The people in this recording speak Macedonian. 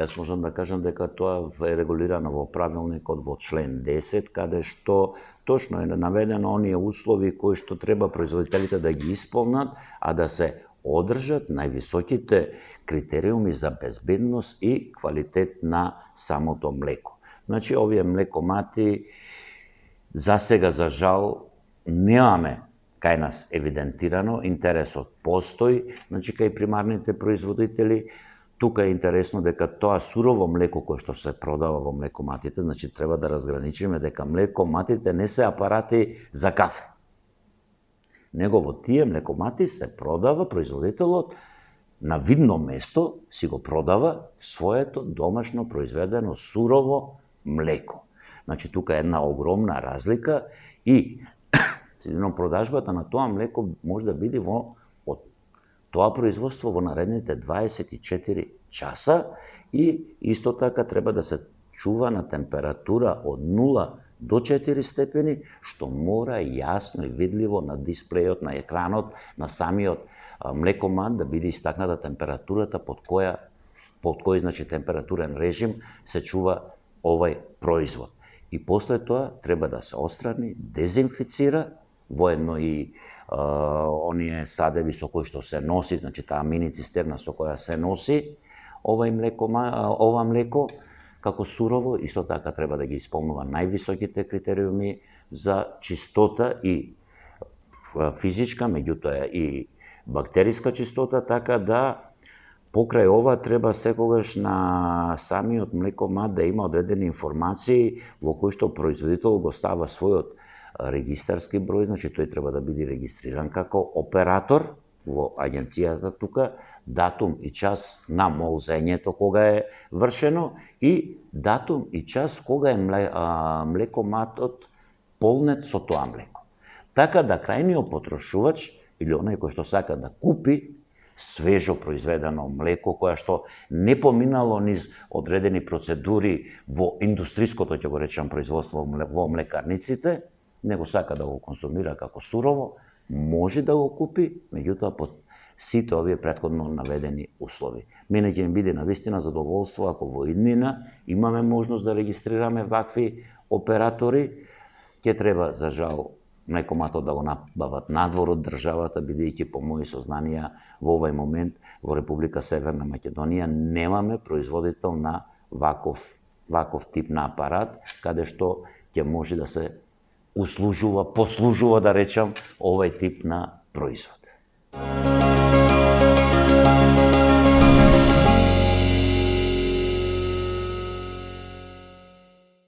Јас можам да кажам дека тоа е регулирано во правилникот во член 10, каде што точно е наведено оние услови кои што треба производителите да ги исполнат, а да се одржат највисоките критериуми за безбедност и квалитет на самото млеко. Значи, овие млекомати за сега, за жал, немаме кај нас евидентирано, интересот постои, значи кај примарните производители. Тука е интересно дека тоа сурово млеко кое што се продава во млекоматите, значи треба да разграничиме дека млекоматите не се апарати за кафе. Него во тие млекомати се продава, производителот на видно место си го продава своето домашно произведено сурово млеко. Значи тука е една огромна разлика и продажбата на тоа млеко може да биде во тоа производство во наредните 24 часа и исто така треба да се чува на температура од 0 до 4 степени, што мора јасно и видливо на дисплејот, на екранот, на самиот млекомат да биде истакната температурата под кој значи температурен режим се чува овај производ. И после тоа треба да се отстрани, дезинфицира, воедно и оние садеви со кои што се носи, значи таа мини цистерна со која се носи ова млеко како сурово, исто така треба да ги исполнува највисоките критериуми за чистота и физичка, меѓутоа и бактериска чистота, така да покрај ова треба секогаш на самиот млекомат да има одредени информации во кои што производител го става својот регистарски број, значи тој треба да биде регистриран како оператор во агенцијата тука, датум и час на молзењето кога е вршено и датум и час кога е млекоматот полнет со тоа млеко. Така да крајниот потрошувач или оној кој што сака да купи свежо произведено млеко, кое што не поминало низ одредени процедури во индустриското, ќе го речам, производство во млекарниците, него сака да го консумира како сурово, може да го купи, меѓутоа под сите овие претходно наведени услови. Мене ќе ми биде навистина задоволство ако во иднина имаме можност да регистрираме вакви оператори. Ќе треба, за жал, млекоматот да го набават надвор од државата, бидејќи по мои сознанија во овој момент во Република Северна Македонија немаме производител на ваков тип на апарат, каде што ќе може да се послужува, да речам, овој тип на производ.